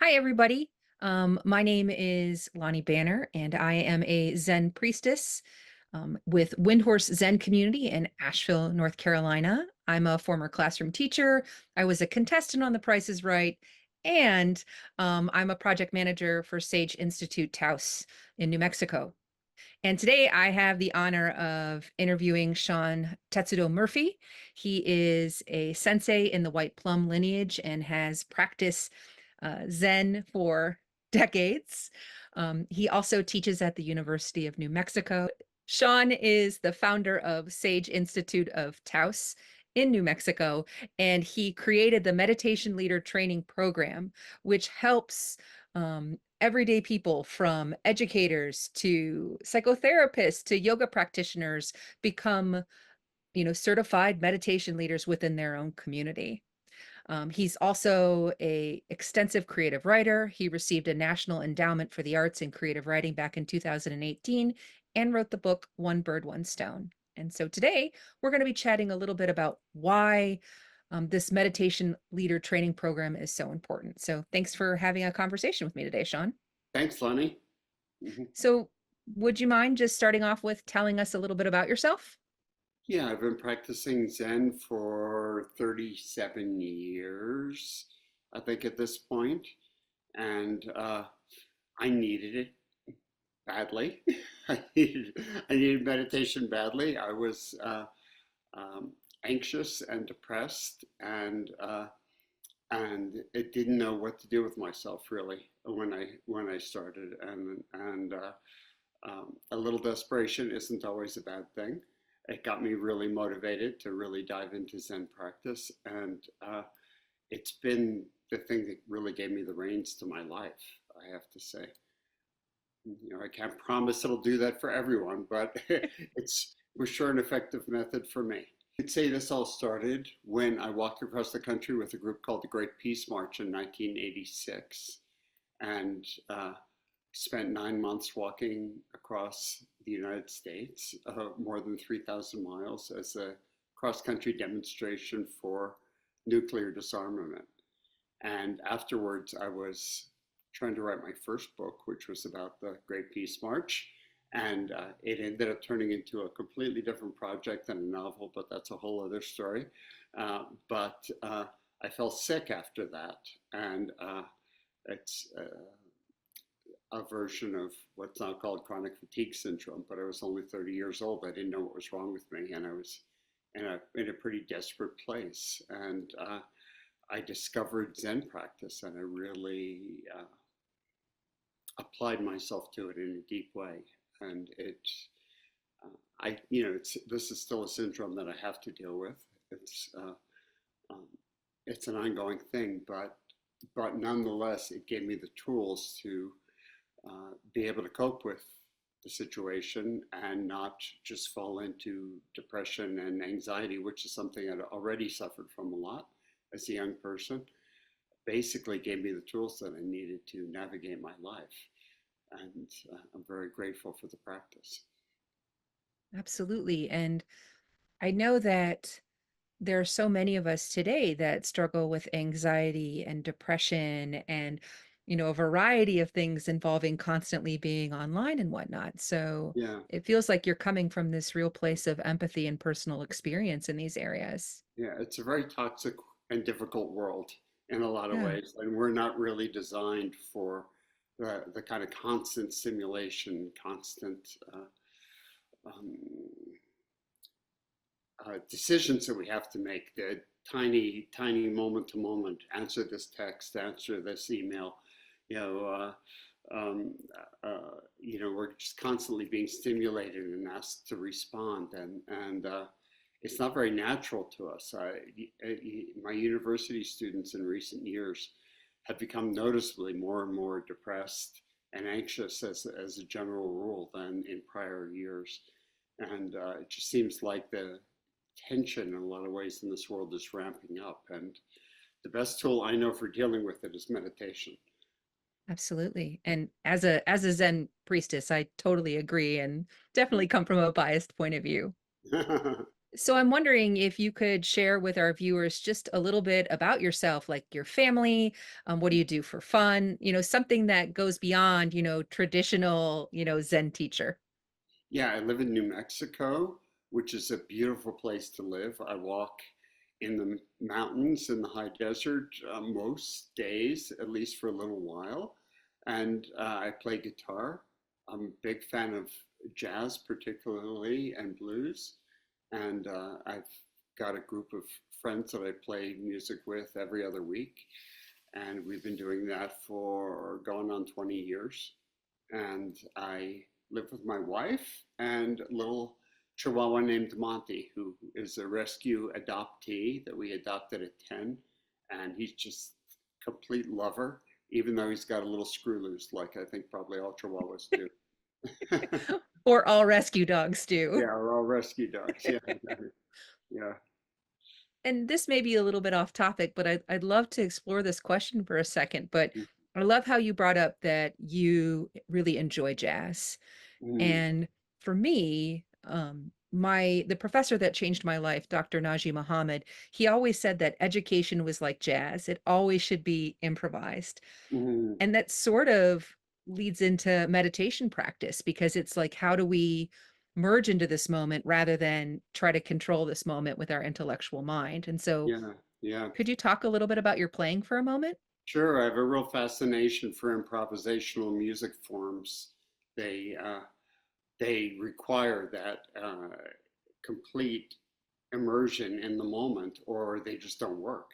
Hi, everybody. My name is Lonnie Banner, and I am a Zen priestess with Windhorse Zen Community in Asheville, North Carolina. I'm a former classroom teacher. I was a contestant on The Price is Right, and I'm a project manager for Sage Institute Taos in New Mexico. And today I have the honor of interviewing Sean Tetsudo Murphy. He is a sensei in the White Plum lineage and has practiced Zen for decades. He also teaches at the University of New Mexico. Sean is the founder of Sage Institute of Taos in New Mexico, and he created the Meditation Leader Training Program, which helps everyday people from educators to psychotherapists to yoga practitioners become, certified meditation leaders within their own community. He's also a extensive creative writer. He received a National Endowment for the Arts in Creative Writing back in 2018 and wrote the book One Bird, One Stone. And so today we're going to be chatting a little bit about why this meditation leader training program is so important. So thanks for having a conversation with me today, Sean. Thanks, Lenny. Mhm. So would you mind just starting off with telling us a little bit about yourself? Yeah, I've been practicing Zen for 37 years, I think, at this point, and I needed it badly. I needed meditation badly. I was anxious and depressed, and it didn't know what to do with myself really when I started, and a little desperation isn't always a bad thing. It got me really motivated to really dive into Zen practice, and it's been the thing that really gave me the reins to my life, I have to say. I can't promise it'll do that for everyone, but it's was sure an effective method for me. I'd say this all started when I walked across the country with a group called the Great Peace March in 1986, and spent 9 months walking across the United States, more than 3,000 miles, as a cross-country demonstration for nuclear disarmament. And afterwards, I was trying to write my first book, which was about the Great Peace March. And it ended up turning into a completely different project than a novel, but that's a whole other story. But I fell sick after that, and it's a version of what's now called chronic fatigue syndrome. But I was only 30 years old. I didn't know what was wrong with me, and I was in a pretty desperate place. And I discovered Zen practice, and I really applied myself to it in a deep way. And this is still a syndrome that I have to deal with. Um, it's an ongoing thing, but nonetheless, it gave me the tools to be able to cope with the situation and not just fall into depression and anxiety, which is something I'd already suffered from a lot as a young person. Basically gave me the tools that I needed to navigate my life. And I'm very grateful for the practice. Absolutely. And I know that there are so many of us today that struggle with anxiety and depression and, a variety of things involving constantly being online and whatnot. So Yeah, it feels like you're coming from this real place of empathy and personal experience in these areas. yeah, it's a very toxic and difficult world in a lot of Yeah. ways, and we're not really designed for the kind of constant stimulation, constant um, decisions that we have to make, the tiny, tiny moment to moment, answer this text, answer this email, you know, we're just constantly being stimulated and asked to respond, and it's not very natural to us. My university students in recent years have become noticeably more and more depressed and anxious as a general rule than in prior years. And it just seems like the tension in a lot of ways in this world is ramping up. And the best tool I know for dealing with it is meditation. Absolutely. And as a Zen priestess, I totally agree and definitely come from a biased point of view. So I'm wondering if you could share with our viewers just a little bit about yourself, like your family, what do you do for fun? Something that goes beyond, traditional, Zen teacher. Yeah, I live in New Mexico, which is a beautiful place to live. I walk in the mountains in the high desert most days, at least for a little while. And I play guitar. I'm a big fan of jazz, particularly, and blues. And I've got a group of friends that I play music with every other week. And we've been doing that for going on 20 years. And I live with my wife and a little chihuahua named Monty, who is a rescue adoptee that we adopted at 10. And he's just a complete lover, even though he's got a little screw loose, like I think probably all chihuahuas do. Or all rescue dogs do. Yeah, we're all rescue dogs. Yeah, yeah. And this may be a little bit off topic, but I'd love to explore this question for a second. But I love how you brought up that you really enjoy jazz. Mm, And for me, the professor that changed my life, Dr. Najee Muhammad, he always said that education was like jazz. It always should be improvised. mm, And that sort of leads into meditation practice because it's like, how do we merge into this moment rather than try to control this moment with our intellectual mind? And so, yeah, yeah. could you talk a little bit about your playing for a moment? Sure, I have a real fascination for improvisational music forms. They they require that complete immersion in the moment, or they just don't work.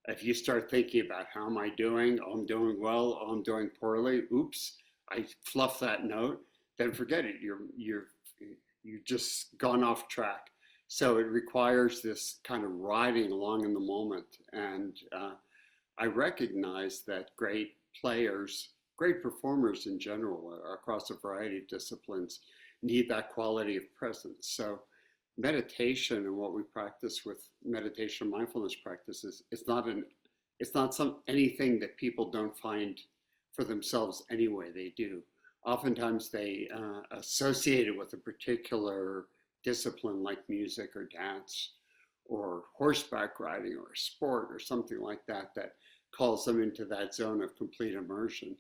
If you start thinking about how am I doing, oh, I'm doing well, oh, I'm doing poorly, oops, I fluff that note, then forget it. You've just gone off track. So it requires this kind of riding along in the moment, and I recognize that great players, great performers in general, across a variety of disciplines, need that quality of presence. So meditation and what we practice with meditation mindfulness practices is not some anything that people don't find for themselves anyway. They do. Oftentimes they associate it with a particular discipline like music or dance or horseback riding or sport or something like that that calls them into that zone of complete immersion.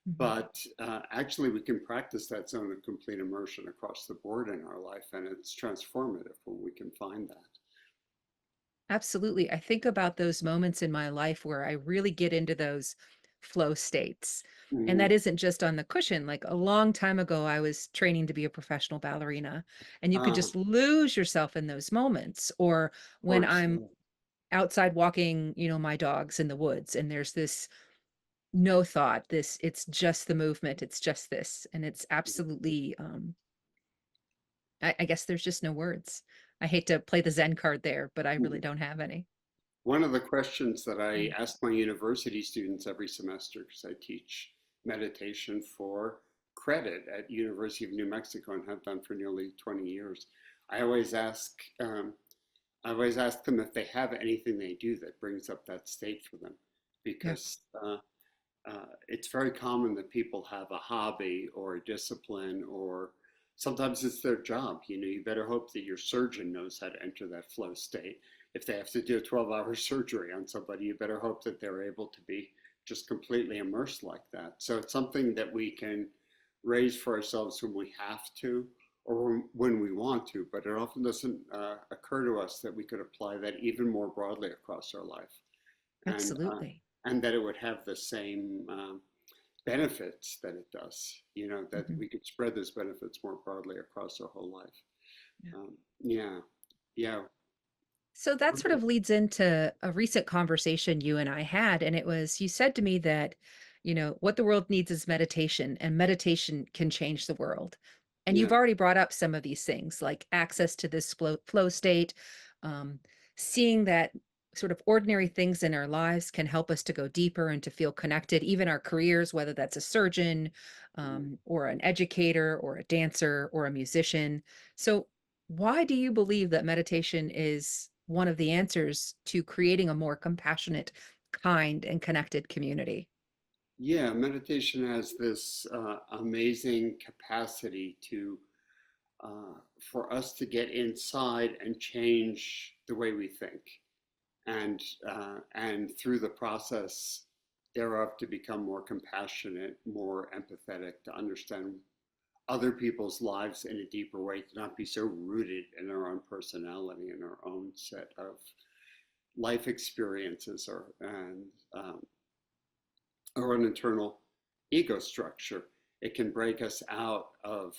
Mhm. But actually, we can practice that zone of complete immersion across the board in our life, and it's transformative when we can find that. Absolutely. I think about those moments in my life where I really get into those flow states. And that Mm. isn't just on the cushion. Like a long time ago, I was training to be a professional ballerina, and you could just Of lose yourself in those moments. Or when course. I'm outside walking, my dogs in the woods, and there's this no thought, it's just the movement, it's just this. And it's absolutely, I guess there's just no words. I hate to play the Zen card there, but I really Mhm. don't have any. One of the questions that I Mm. ask my university students every semester, because I teach meditation for credit at University of New Mexico and have done for nearly 20 years, I always ask I always ask them if they have anything they do that brings up that state for them, Yeah. because it's very common that people have a hobby or a discipline, or sometimes it's their job. You know, you better hope that your surgeon knows how to enter that flow state. If they have to do a 12-hour surgery on somebody, you better hope that they're able to be just completely immersed like that. So it's something that we can raise for ourselves when we have to or when we want to, but it often doesn't occur to us that we could apply that even more broadly across our life, and Absolutely. and that it would have the same benefits that it does. You know, that Mhm. we could spread those benefits more broadly across our whole life. Yeah. Yeah, yeah. So that sort of leads into a recent conversation you and I had, and it was you said to me that, what the world needs is meditation, and meditation can change the world. And you've Yeah. already brought up some of these things, like access to this flow state, um, seeing that sort of ordinary things in our lives can help us to go deeper and to feel connected, even our careers, whether that's a surgeon, or an educator, or a dancer, or a musician. So why do you believe that meditation is one of the answers to creating a more compassionate, kind, and connected community? Yeah, meditation has this amazing capacity to for us to get inside and change the way we think, and through the process thereof to become more compassionate, more empathetic, to understand other people's lives in a deeper way, to not be so rooted in our own personality and our own set of life experiences, um, or an internal ego structure. It can break us out of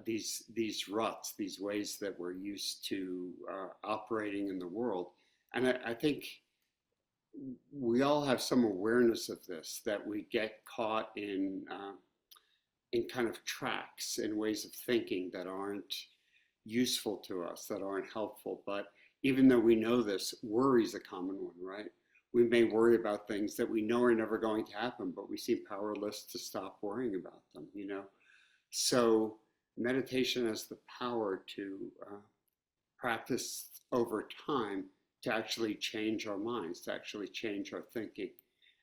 these ruts, these ways that we're used to operating in the world. And I think we all have some awareness of this, that we get caught in kind of tracks and ways of thinking that aren't useful to us, that aren't helpful. But even though we know this, worry is a common one, right? We may worry about things that we know are never going to happen, but we seem powerless to stop worrying about them, you know? So meditation has the power to practice over time to actually change our minds, to actually change our thinking,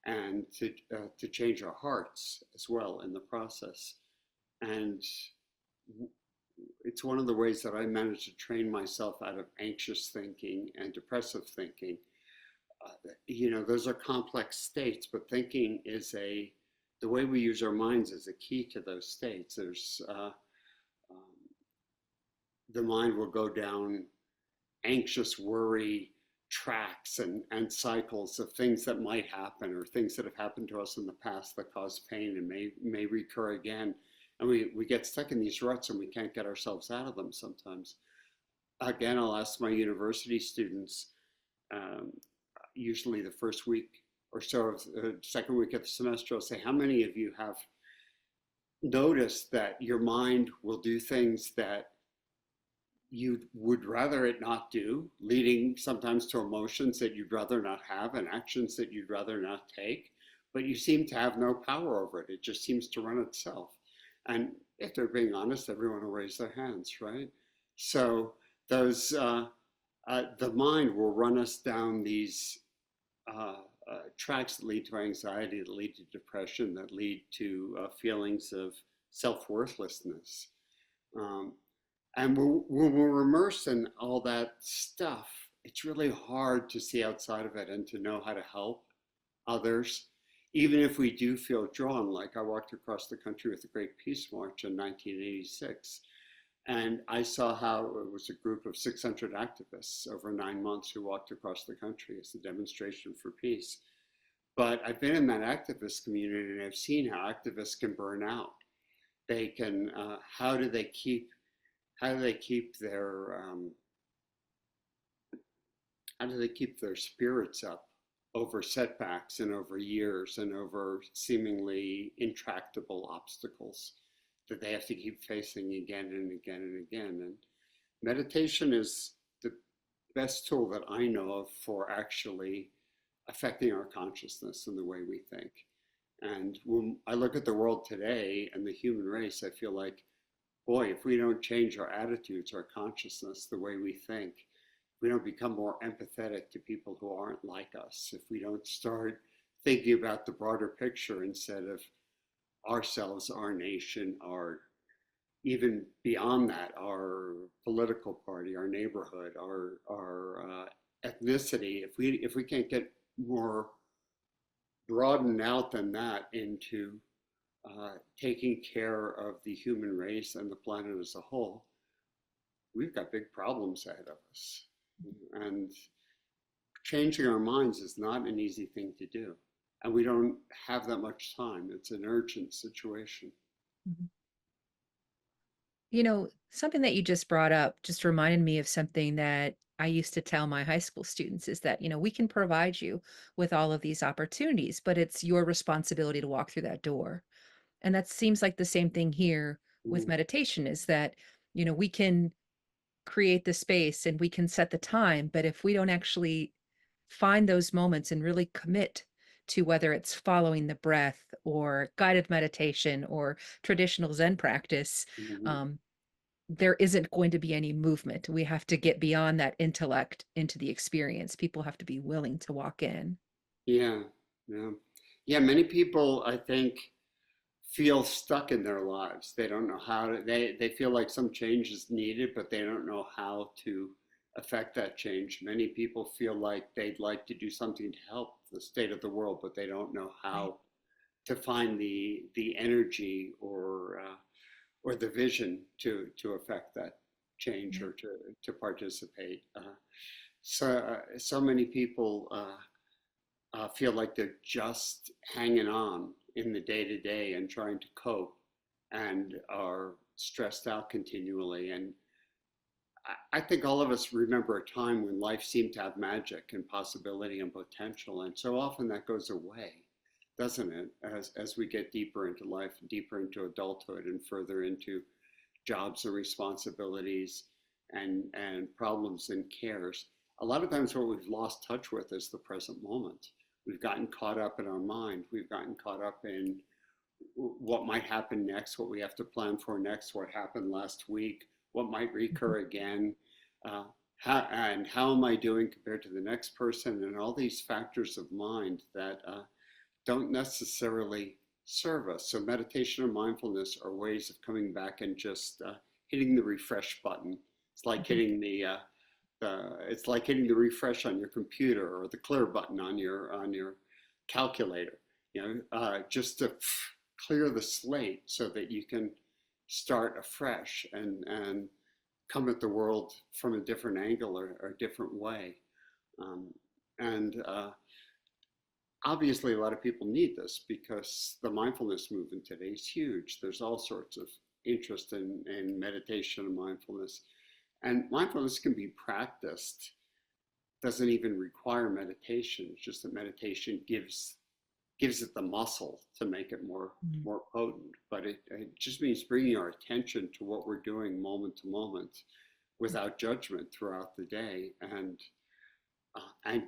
and to change our hearts as well in the process. And it's one of the ways that I managed to train myself out of anxious thinking and depressive thinking. You know, those are complex states, but thinking is the way we use our minds is a key to those states. The mind will go down anxious worry tracks and cycles of things that might happen, or things that have happened to us in the past that cause pain and may recur again. And we get stuck in these ruts and we can't get ourselves out of them sometimes. Again, I'll ask my university students, um, usually the first week or so of the second week of the semester, I'll say, how many of you have noticed that your mind will do things that you would rather it not do, leading sometimes to emotions that you'd rather not have and actions that you'd rather not take, but you seem to have no power over it. It just seems to run itself. And if they're being honest, everyone will raise their hands, right? So those, the mind will run us down these tracks that lead to anxiety, that lead to depression, that lead to feelings of self-worthlessness. Um, and when we're immersed in all that stuff, it's really hard to see outside of it and to know how to help others, even if we do feel drawn. Like I walked across the country with the Great Peace March in 1986, and I saw how it was a group of 600 activists over 9 months who walked across the country as a demonstration for peace. But I've been in that activist community and I've seen how activists can burn out. They can, how do they keep their, how do they keep their spirits up over setbacks and over years and over seemingly intractable obstacles that they have to keep facing again and again and again? And meditation is the best tool that I know of for actually affecting our consciousness and the way we think. And when I look at the world today and the human race, I feel like, boy, if we don't change our attitudes, our consciousness, the way we think, if we don't become more empathetic to people who aren't like us, if we don't start thinking about the broader picture instead of ourselves, our nation, our, even beyond that, our political party, our neighborhood, our ethnicity, if we can't get more broadened out than that into taking care of the human race and the planet as a whole, we've got big problems ahead of us. And changing our minds is not an easy thing to do. And we don't have that much time. It's an urgent situation. Mhm. You know, something that you just brought up just reminded me of something that I used to tell my high school students is that, we can provide you with all of these opportunities, but it's your responsibility to walk through that door. And that seems like the same thing here with Mm, meditation is that, we can create the space and we can set the time, but if we don't actually find those moments and really commit to whether it's following the breath or guided meditation or traditional Zen practice, mhm. um, there isn't going to be any movement. We have to get beyond that intellect into the experience. People have to be willing to walk in. Yeah, yeah. Yeah, many people, I think, feel stuck in their lives. They don't know how to, they feel like some change is needed, but they don't know how to affect that change. Many people feel like they'd like to do something to help the state of the world, but they don't know Right. how to find the energy or the vision to affect that change Yeah. or to participate. So many people feel like they're just hanging on in the day to day and trying to cope and are stressed out continually. And I think all of us remember a time when life seemed to have magic and possibility and potential. And so often that goes away, doesn't it? As we get deeper into life, deeper into adulthood, and further into jobs and responsibilities and problems and cares. A lot of times what we've lost touch with is the present moment. We've gotten caught up in our mind. We've gotten caught up in what might happen next, what we have to plan for next, what happened last week, what might recur again, uh, how am I doing compared to the next person, and all these factors of mind that don't necessarily serve us. So meditation and mindfulness are ways of coming back and just hitting the refresh button. It's like Mhm. hitting it's like hitting the refresh on your computer or the clear button on your calculator. Just to clear the slate so that you can start afresh and come at the world from a different angle or a different way. Um, and Obviously, a lot of people need this because the mindfulness movement today is huge. There's all sorts of interest in meditation and mindfulness. And mindfulness can be practiced, doesn't even require meditation. It's just that meditation gives it the muscle to make it Mhm. more potent. But it just means bringing our attention to what we're doing moment to moment without judgment throughout the day, and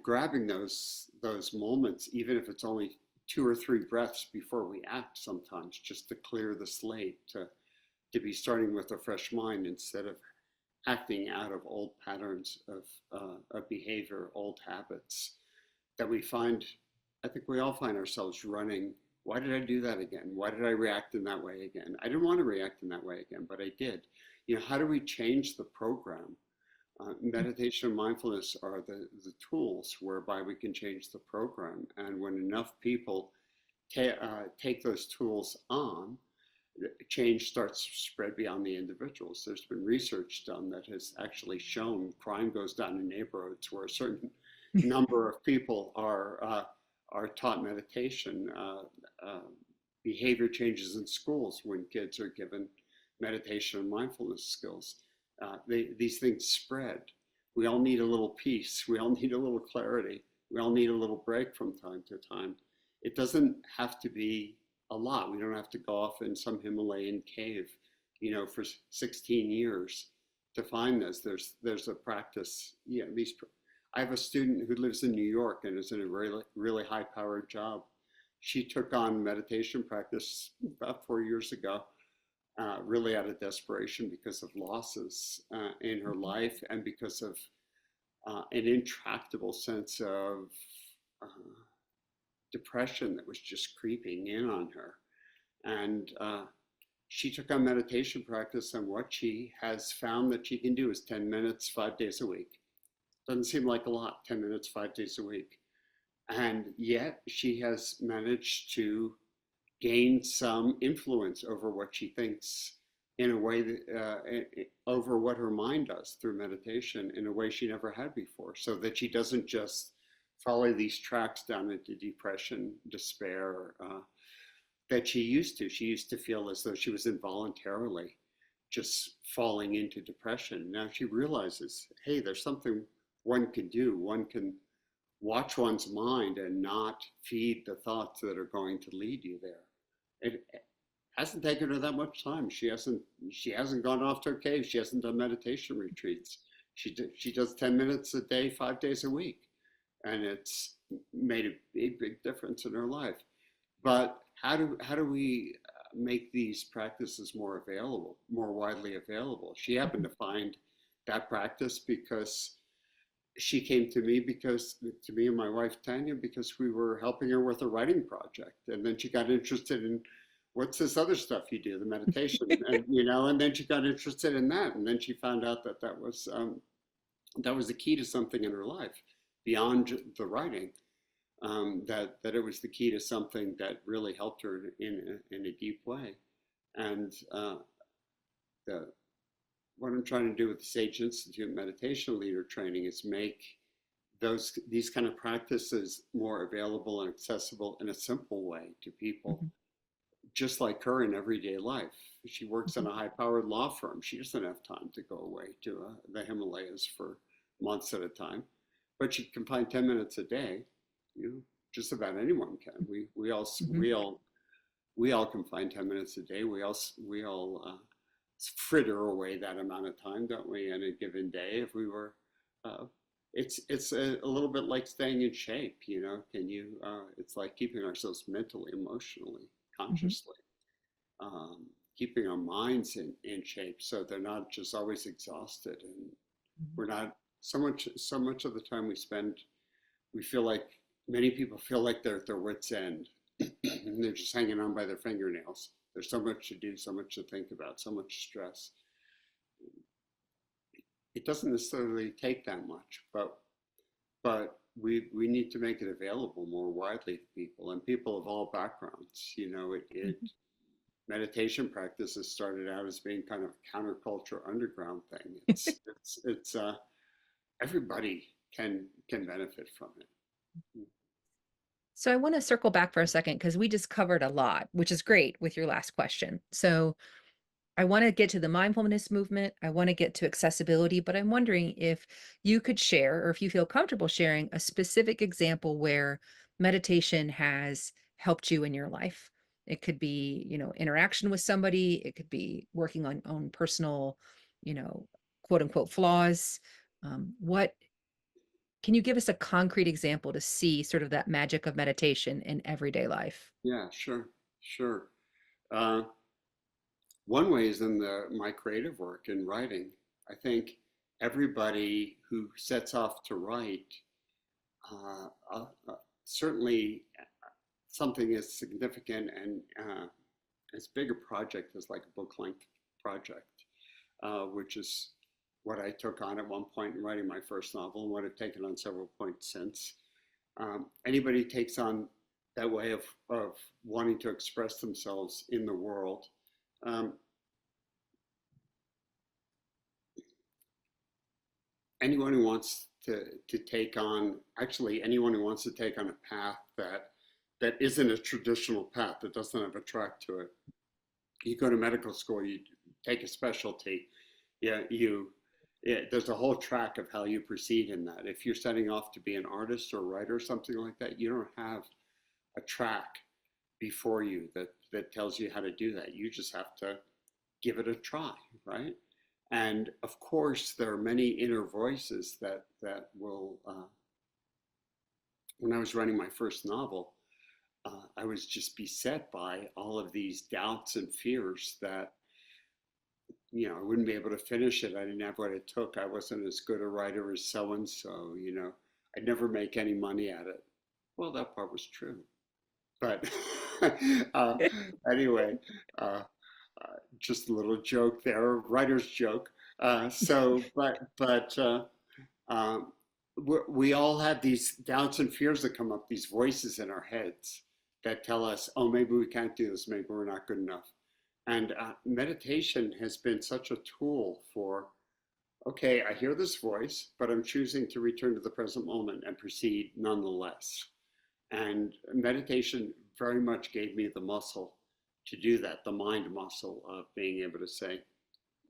grabbing those moments, even if it's only 2 or 3 breaths before we act. Sometimes just to clear the slate, to be starting with a fresh mind instead of acting out of old patterns of behavior, old habits that we find. I think we all find ourselves running. Why did I do that again? Why did I react in that way again? I didn't want to react in that way again, but I did. How do we change the program? Meditation and mindfulness are the tools whereby we can change the program. And when enough people take those tools on, change starts to spread beyond the individuals. There's been research done that has actually shown crime goes down in neighborhoods where a certain number of people are taught meditation. Behavior changes in schools when kids are given meditation and mindfulness skills. These things spread. We all need a little peace. We all need a little clarity. We all need a little break from time to time. It doesn't have to be a lot. We don't have to go off in some Himalayan cave, for 16 years to find this. There's a practice. I have a student who lives in New York and is in a really really high powered job. She took on meditation practice about 4 years ago, really out of desperation because of losses in her life and because of an intractable sense of uh, depression that was just creeping in on her. And she took on meditation practice, and what she has found that she can do is 10 minutes, 5 days a week. Doesn't seem like a lot, 10 minutes, 5 days a week. And yet she has managed to gain some influence over what she thinks in a way that over what her mind does through meditation in a way she never had before, so that she doesn't just follow these tracks down into depression, despair, that she used to. She used to feel as though she was involuntarily just falling into depression. Now she realizes, hey, there's something one can do. One can watch one's mind and not feed the thoughts that are going to lead you there. It hasn't taken her that much time. She hasn't gone off to her cave. She hasn't done meditation retreats. She does 10 minutes a day, 5 days a week, and it's made a big difference in her life. But how do we make these practices more available, more widely available? She happened to find that practice because she came to me and my wife Tanya, because we were helping her with a writing project, and then she got interested in what's this other stuff you do, the meditation? And, and then she got interested in that. And then she found out that that was the key to something in her life beyond the writing, that it was the key to something that really helped her in a deep way. And the, what I'm trying to do with the Sage Institute meditation leader training is make these kind of practices more available and accessible in a simple way to people Mhm. just like her in everyday life. She works in Mhm. a high-powered law firm. She doesn't have time to go away to the Himalayas for months at a time, but she can find 10 minutes a day. You know, just about anyone can. Mhm. We all can find 10 minutes a day. We all fritter away that amount of time, don't we, in a given day? If we were, uh, it's a little bit like staying in shape. Can you? It's like keeping ourselves mentally, emotionally, Mhm. consciously, um, keeping our minds in shape so they're not just always exhausted, and Mhm. we're not so much of the time we feel like many people feel like they're at their wits end. They're just hanging on by their fingernails. There's so much to do, so much to think about, so much stress. It doesn't necessarily take that much, but we need to make it available more widely to people, and people of all backgrounds. Mhm. Meditation practices started out as being kind of a counterculture underground thing. It's everybody can benefit from it. So I want to circle back for a second because we just covered a lot, which is great with your last question. So I want to get to the mindfulness movement. I want to get to accessibility, but I'm wondering if you could share, or if you feel comfortable sharing, a specific example where meditation has helped you in your life. It could be, interaction with somebody, it could be working on personal, you know, quote unquote flaws. What can you give us a concrete example to see sort of that magic of meditation in everyday life? Yeah, sure, sure. Uh, One way is in my creative work in writing. I think everybody who sets off to write, uh, uh, uh, certainly something as significant and as big a project as like a book length project, which is what I took on at one point in writing my first novel and what I've taken on several points since. Anybody takes on that way of wanting to express themselves in the world. Um, Anyone who wants to take on, actually anyone who wants to take on a path that isn't a traditional path, that doesn't have a track to it. You go to medical school, you take a specialty, yeah, there's a whole track of how you proceed in that. If you're setting off to be an artist or writer or something like that, you don't have a track before you that tells you how to do that. You just have to give it a try, right? And of course, there are many inner voices that will. When I was writing my first novel, I was just beset by all of these doubts and fears that I wouldn't be able to finish it. I didn't have what it took. I wasn't as good a writer as so and so. I'd never make any money at it. Well, that part was true, but uh, anyway, uh, just a little joke there, a writer's joke. Um, we all have these doubts and fears that come up, these voices in our heads that tell us, oh, maybe we can't do this, maybe we're not good enough. And meditation has been such a tool for, okay, I hear this voice, but I'm choosing to return to the present moment and proceed nonetheless. And meditation very much gave me the muscle to do that, the mind muscle of being able to say,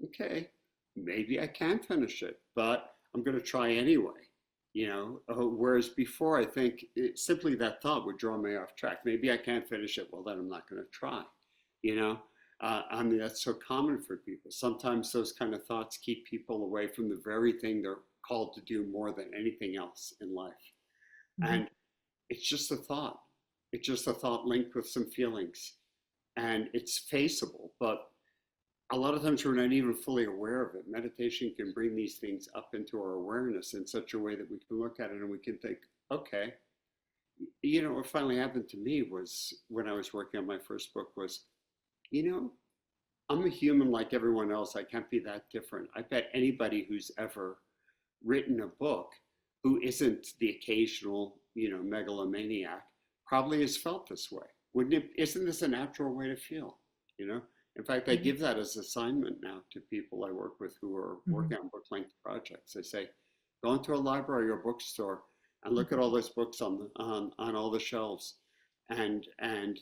okay, maybe I can finish it, but I'm going to try anyway. Whereas before, I think simply that thought would draw me off track. Maybe I can't finish it. Well, then I'm not going to try. You know, I mean, that's so common for people. Sometimes those kind of thoughts keep people away from the very thing they're called to do more than anything else in life. Mhm. And it's just a thought. It's just a thought linked with some feelings, and it's faceable, but a lot of times we're not even fully aware of it. Meditation can bring these things up into our awareness in such a way that we can look at it and we can think, okay, what finally happened to me was when I was working on my first book was you know, I'm a human like everyone else. I can't be that different. I bet anybody who's ever written a book who isn't the occasional, megalomaniac probably has felt this way. Wouldn't it? Isn't this a natural way to feel? You know? In fact, I Mhm, give that as assignment now to people I work with who are mhm, working on book length projects. I say, go into a library or bookstore and look at mhm, all those books on all the shelves and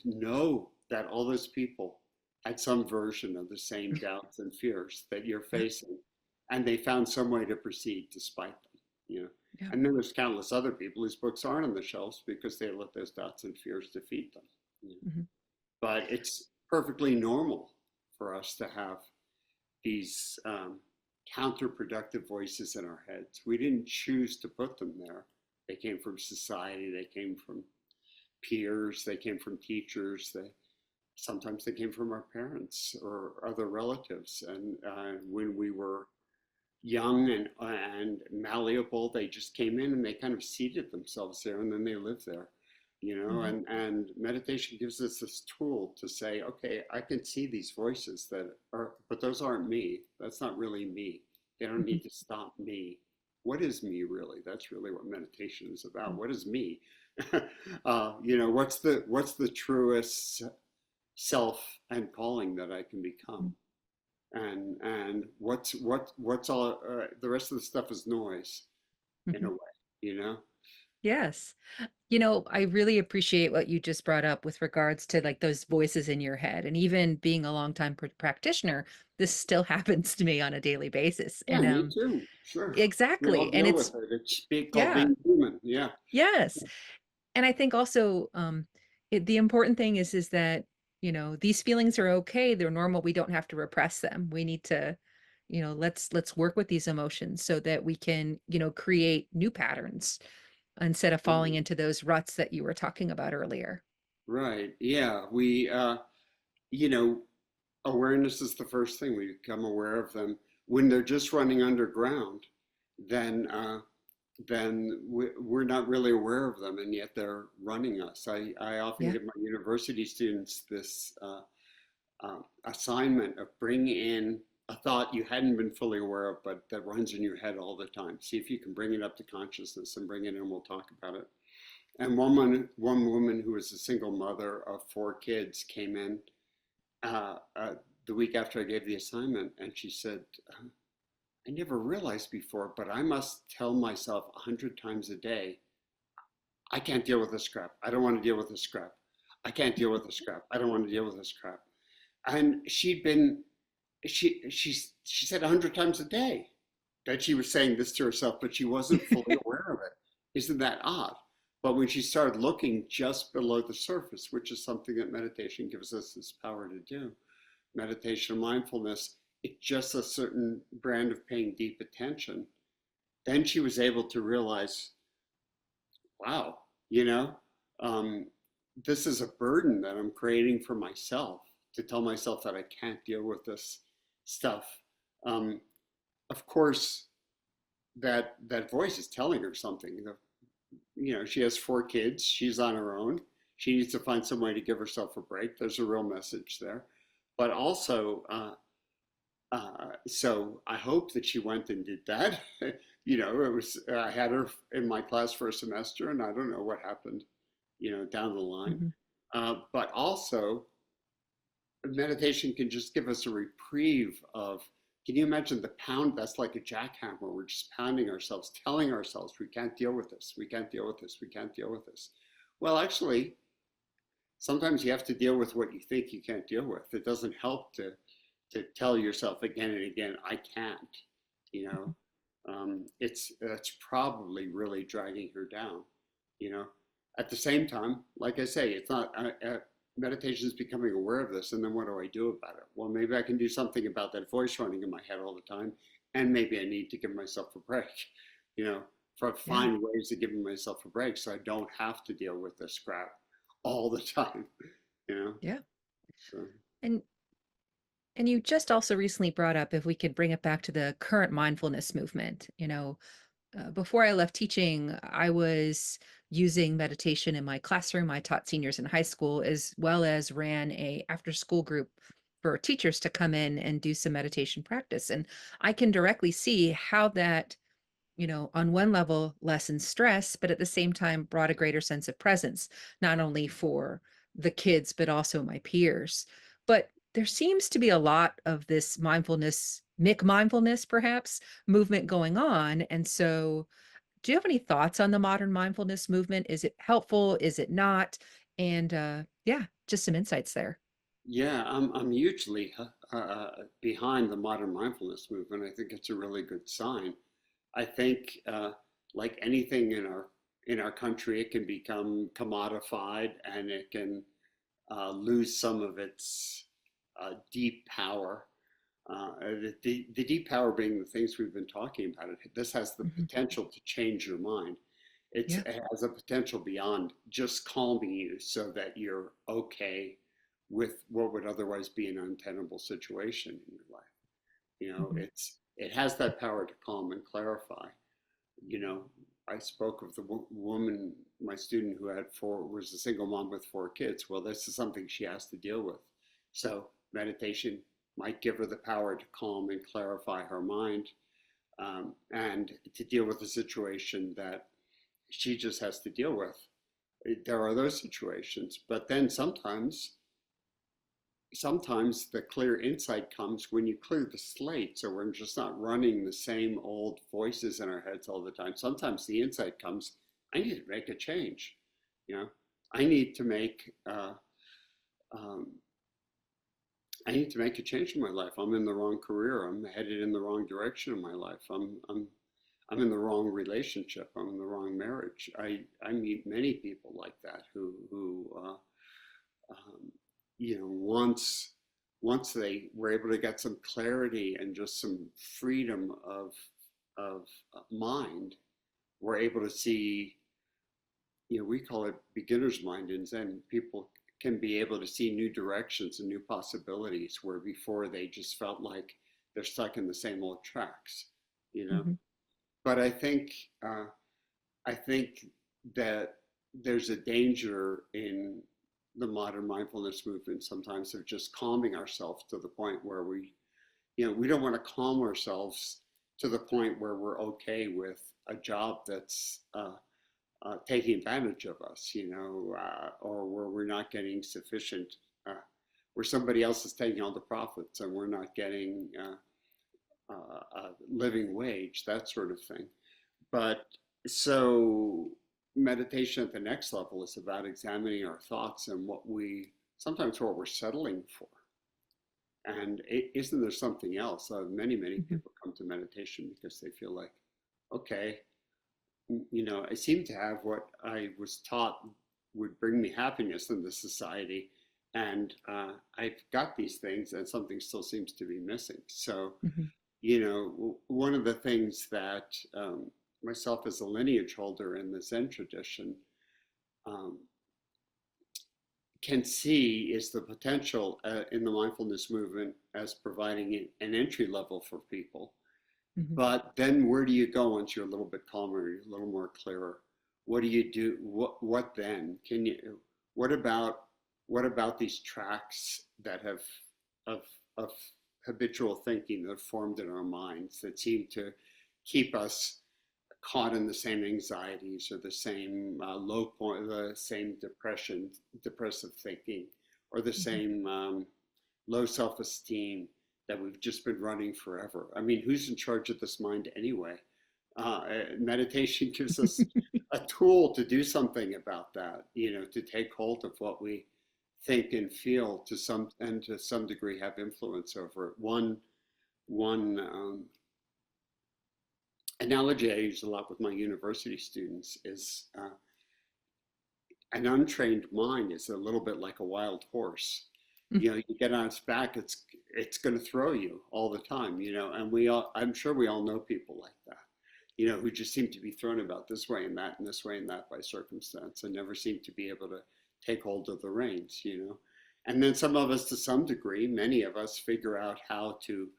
know that all those people had some version of the same doubts and fears that you're yeah, facing, and they found some way to proceed despite them. You know, yeah, and then there's countless other people whose books aren't on the shelves because they let those doubts and fears defeat them. You know? mhm, But it's perfectly normal for us to have these counterproductive voices in our heads. We didn't choose to put them there. They came from society. They came from peers. They came from teachers. Sometimes they came from our parents or other relatives. And when we were young and malleable, they just came in and they kind of seated themselves there, and then they lived there. mhm, And meditation gives us this tool to say, okay, I can see these voices that are, but those aren't me. That's not really me. They don't mhm, need to stop me. What is me really? That's really what meditation is about. mhm, What is me? What's the truest self and calling that I can become? mhm, And what's all the rest of the stuff is noise in a mhm. way, you know? Yes. I really appreciate what you just brought up with regards to like those voices in your head. And even being a longtime practitioner, this still happens to me on a daily basis. Yeah, And me too. Sure. We all exactly. And deal it's, with it. It's called yeah, being human. Yeah. yes. And I think also the important thing is that, these feelings are okay. They're normal. We don't have to repress them. We need to, let's work with these emotions so that we can, create new patterns instead of falling Right. into those ruts that you were talking about earlier. Right. Yeah. You know, Awareness is the first thing. We become aware of them when they're just running underground. Then, we're not really aware of them, and yet they're running us. I often Yeah. give my university students this assignment of bringing in a thought you hadn't been fully aware of, but that runs in your head all the time. See if you can bring it up to consciousness and bring it in. We'll talk about it. And one woman who was a single mother of 4 kids came in uh, uh, the week after I gave the assignment, and she said, "I never realized before, but I must tell myself 100 times a day, I can't deal with this crap. I don't want to deal with this crap. I can't deal with this crap. I don't want to deal with this crap." And she said 100 times a day that she was saying this to herself, but she wasn't fully aware of it. Isn't that odd? But when she started looking just below the surface, which is something that meditation gives us this power to do, meditation and mindfulness, it's just a certain brand of paying deep attention. Then she was able to realize, wow, you know, um, this is a burden that I'm creating for myself to tell myself that I can't deal with this stuff. Um, of course, that voice is telling her something. She has 4 kids. She's on her own. She needs to find some way to give herself a break. There's a real message there, but also, so I hope that she went and did that. It was I had her in my class for a semester, and I don't know what happened, down the line. Mhm. But also, meditation can just give us a reprieve of. Can you imagine the pound? That's like a jackhammer. We're just pounding ourselves, telling ourselves we can't deal with this, we can't deal with this, we can't deal with this. Well, actually, sometimes you have to deal with what you think you can't deal with. It doesn't help to tell yourself again and again, I can't. You know, Mhm. it's probably really dragging her down. You know, at the same time, like I say, it's not. Meditation is becoming aware of this, and then what do I do about it? Well, maybe I can do something about that voice running in my head all the time, and maybe I need to give myself a break. You know, Yeah. find ways of giving myself a break so I don't have to deal with this crap all the time. You know, Yeah. so And and you just also recently brought up if we could bring it back to the current mindfulness movement. Before I left teaching, I was using meditation in my classroom. I taught seniors in high school as well as ran a after school group for teachers to come in and do some meditation practice. And I can directly see how that, on one level lessens stress, but at the same time brought a greater sense of presence, not only for the kids, but also my peers. But there seems to be a lot of this mindfulness, McMindfulness perhaps, movement going on. And so do you have any thoughts on the modern mindfulness movement? Is it helpful? Is it not? And yeah, just some insights there. Yeah, I'm hugely behind the modern mindfulness movement. I think it's a really good sign. I think, like anything in our country, it can become commodified and it can lose some of its deep power. The deep power being the things we've been talking about. This has the Mhm. potential to change your mind. Yeah. It has a potential beyond just calming you so that you're okay with what would otherwise be an untenable situation in your life. Mhm. It has that power to calm and clarify. I spoke of the woman, my student who was a single mom with 4 kids. Well, this is something she has to deal with. So meditation might give her the power to calm and clarify her mind, and to deal with the situation that she just has to deal with. There are those situations, but then sometimes the clear insight comes when you clear the slate. So we're just not running the same old voices in our heads all the time. Sometimes the insight comes, I need to make a change. You know, I need to make um, I need to make a change in my life. I'm in the wrong career. I'm headed in the wrong direction in my life. I'm in the wrong relationship. I'm in the wrong marriage. I meet many people like that who um, once they were able to get some clarity and just some freedom of mind, were able to see, we call it beginner's mind in Zen. People can be able to see new directions and new possibilities where before they just felt like they're stuck in the same old tracks, you know. Mhm. But uh, I think that there's a danger in the modern mindfulness movement sometimes of just calming ourselves to the point where we don't want to calm ourselves to the point where we're okay with a job that's taking advantage of us, or where we're not getting sufficient, where somebody else is taking all the profits and we're not getting a living wage, that sort of thing. But so meditation at the next level is about examining our thoughts and sometimes what we're settling for. And isn't there something else? Many Mhm. people come to meditation because they feel like, okay, I seem to have what I was taught would bring me happiness in this society. And I've got these things and something still seems to be missing. So, Mhm. one of the things that myself as a lineage holder in the Zen tradition um, can see is the potential in the mindfulness movement as providing an entry level for people. Mhm. But then where do you go once you're a little bit calmer, you're a little more clearer? What do you do? What then? What about what about these tracks that have of of habitual thinking that have formed in our minds that seem to keep us caught in the same anxieties or the same low point, the same depressive thinking, or the Mhm. same low self-esteem that we've just been running forever. I mean, who's in charge of this mind anyway? Meditation gives us a tool to do something about that, to take hold of what we think and feel to some degree have influence over it. One analogy I use a lot with my university students is an untrained mind is a little bit like a wild horse. You get on its back, it's going to throw you all the time, and I'm sure we all know people like that, who just seem to be thrown about this way and that and this way and that by circumstance and never seem to be able to take hold of the reins. And then some of us, to some degree, many of us figure out how to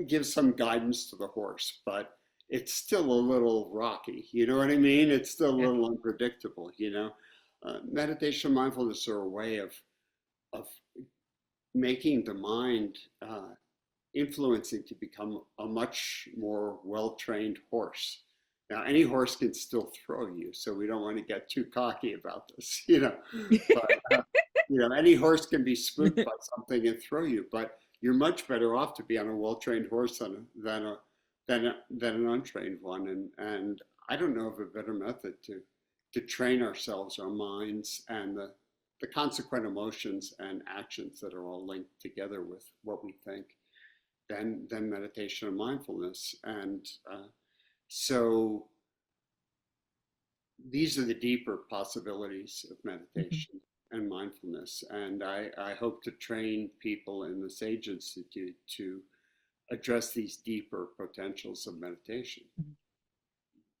give some guidance to the horse, but it's still a little rocky. You know what I mean? It's still a Yeah. little unpredictable, you know? Meditation and mindfulness are a way of making the mind influencing to become a much more well-trained horse. Now, any horse can still throw you, so we don't want to get too cocky about this, you know. But any horse can be spooked by something and throw you, but you're much better off to be on a well-trained horse than an untrained one. And I don't know of a better method to train ourselves, our minds, and the consequent emotions and actions that are all linked together with what we think than meditation and mindfulness. And so these are the deeper possibilities of Mhm. meditation and mindfulness. And I hope to train people in the Sage Institute to address these deeper potentials of meditation. Mhm.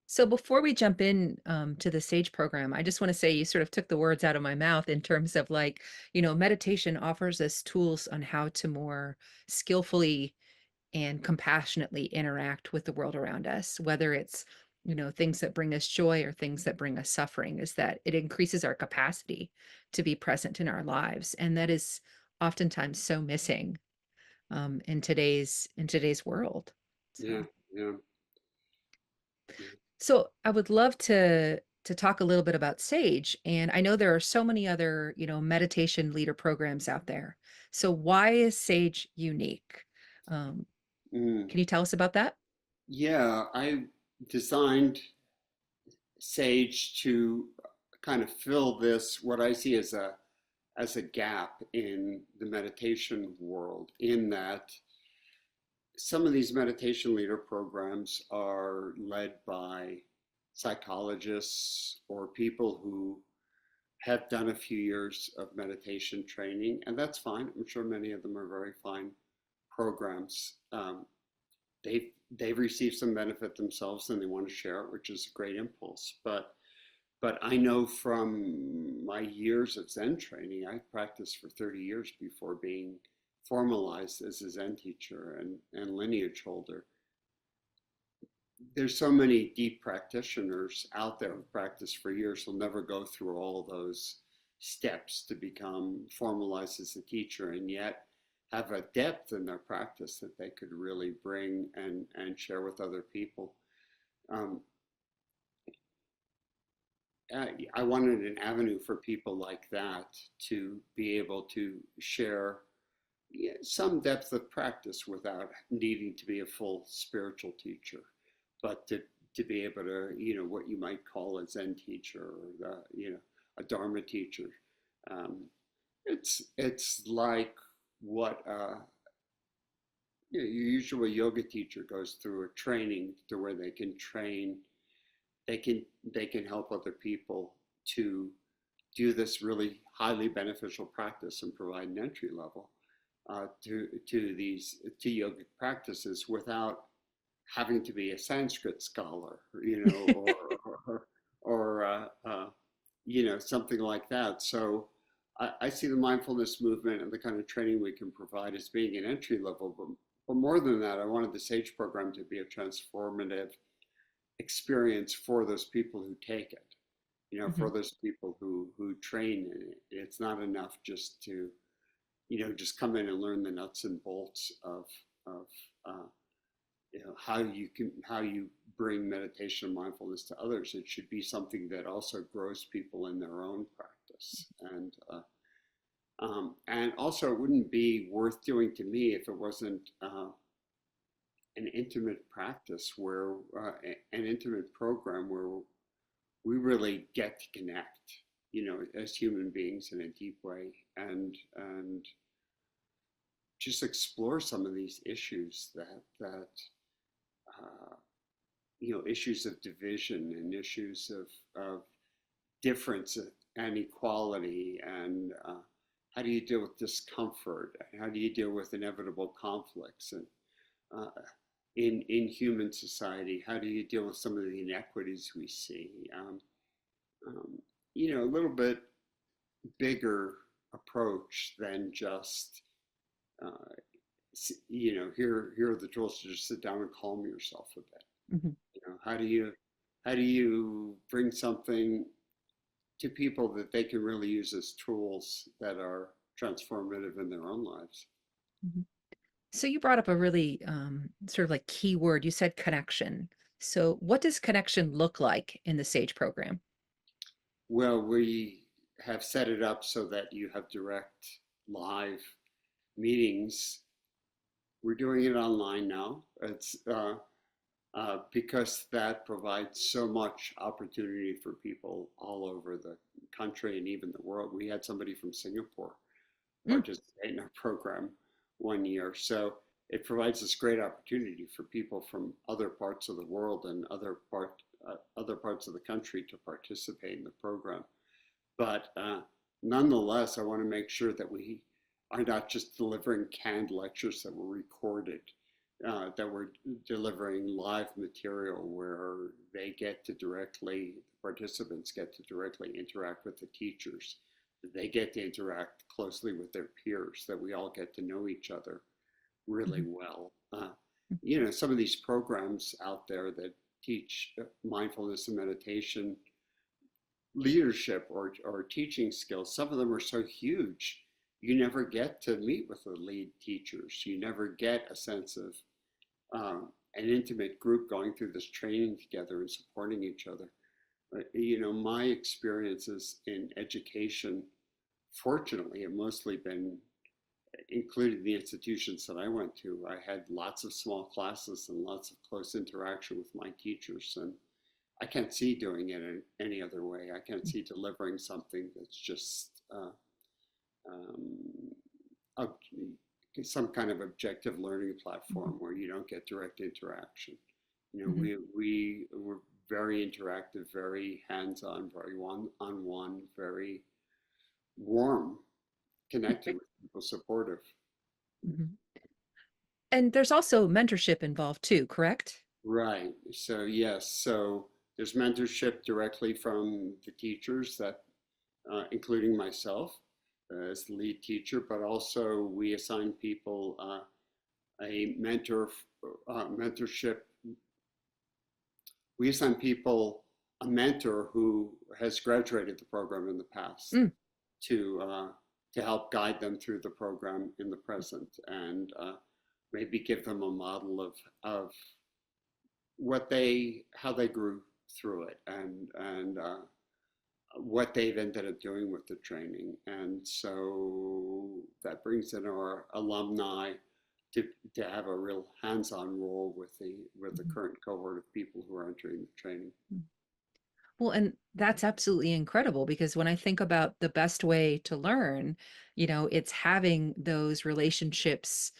So before we jump in to the SAGE program, I just want to say you sort of took the words out of my mouth in terms of like, meditation offers us tools on how to more skillfully and compassionately interact with the world around us, whether it's, things that bring us joy or things that bring us suffering, is that it increases our capacity to be present in our lives. And that is oftentimes so missing in today's world. Yeah, So yeah, yeah. So I would love to talk a little bit about Sage. And I know there are so many other, meditation leader programs out there. So why is Sage unique? Um, Mm. can you tell us about that? Yeah, I designed Sage to kind of fill this, what I see as a gap in the meditation world, in that some of these meditation leader programs are led by psychologists or people who have done a few years of meditation training, and that's fine. I'm sure many of them are very fine programs. They've received some benefit themselves and they want to share it, which is a great impulse. But I know from my years of Zen training, I practiced for 30 years before being formalized as a Zen teacher and lineage holder. There's so many deep practitioners out there who've practiced for years who'll never go through all those steps to become formalized as a teacher, and yet have a depth in their practice that they could really bring and share with other people. Um, I wanted an avenue for people like that to be able to share, yeah, some depth of practice without needing to be a full spiritual teacher, but to be able to, what you might call a Zen teacher or a Dharma teacher. Um, it's like what your usual yoga teacher goes through a training to where they can train, they can help other people to do this really highly beneficial practice and provide an entry level to yogic practices without having to be a Sanskrit scholar, or something like that. So I see the mindfulness movement and the kind of training we can provide as being an entry level, but more than that, I wanted the SAGE program to be a transformative experience for those people who take it. For Mhm. those people who train in it. It's not enough just to just come in and learn the nuts and bolts of uh, how you bring meditation and mindfulness to others. It should be something that also grows people in their own practice, and also it wouldn't be worth doing to me if it wasn't an intimate practice where an intimate program where we really get to connect, as human beings in a deep way, and just explore some of these issues that issues of division and issues of difference and equality, and how do you deal with discomfort? How do you deal with inevitable conflicts? And uh, in human society, how do you deal with some of the inequities we see? Um, a little bit bigger approach than just uh, here are the tools to just sit down and calm yourself a bit. Mhm. You know, how do you bring something to people that they can really use as tools that are transformative in their own lives? Mhm. So you brought up a really sort of like key word. You said connection. So what does connection look like in the SAGE program? Well, we have set it up so that you have direct live meetings. We're doing it online now. It's because that provides so much opportunity for people all over the country and even the world. We had somebody from Singapore Mm, participate in our program one year. So it provides this great opportunity for people from other parts of the world and other parts of the country to participate in the program. But nonetheless, I want to make sure that we are not just delivering canned lectures that were recorded, that we're delivering live material where participants get to directly interact with the teachers. They get to interact closely with their peers, that we all get to know each other really mhm, well. Some of these programs out there that teach mindfulness and meditation leadership or teaching skills, some of them are so huge, you never get to meet with the lead teachers. You never get a sense of an intimate group going through this training together and supporting each other. My experiences in education, fortunately, have mostly been including the institutions that I went to. I had lots of small classes and lots of close interaction with my teachers, and I can't see doing it in any other way. I can't see delivering something that's just um, ob- some kind of objective learning mhm, platform where you don't get direct interaction. mhm, We were very interactive, very hands-on, very one-on-one, very warm, connected okay, with people, supportive. mhm. And there's also mentorship involved too, correct? Right. So yes. So there's mentorship directly from the teachers that including myself as the lead teacher, but also we assign people a mentorship. We assign people a mentor who has graduated the program in the past Mm, to uh, to help guide them through the program in the present and maybe give them a model of how they grew through it and what they've ended up doing with the training. And so that brings in our alumni to, to have a real hands-on role with the mhm, current cohort of people who are entering the training. mm. Well, and that's absolutely incredible because when I think about the best way to learn, it's having those relationships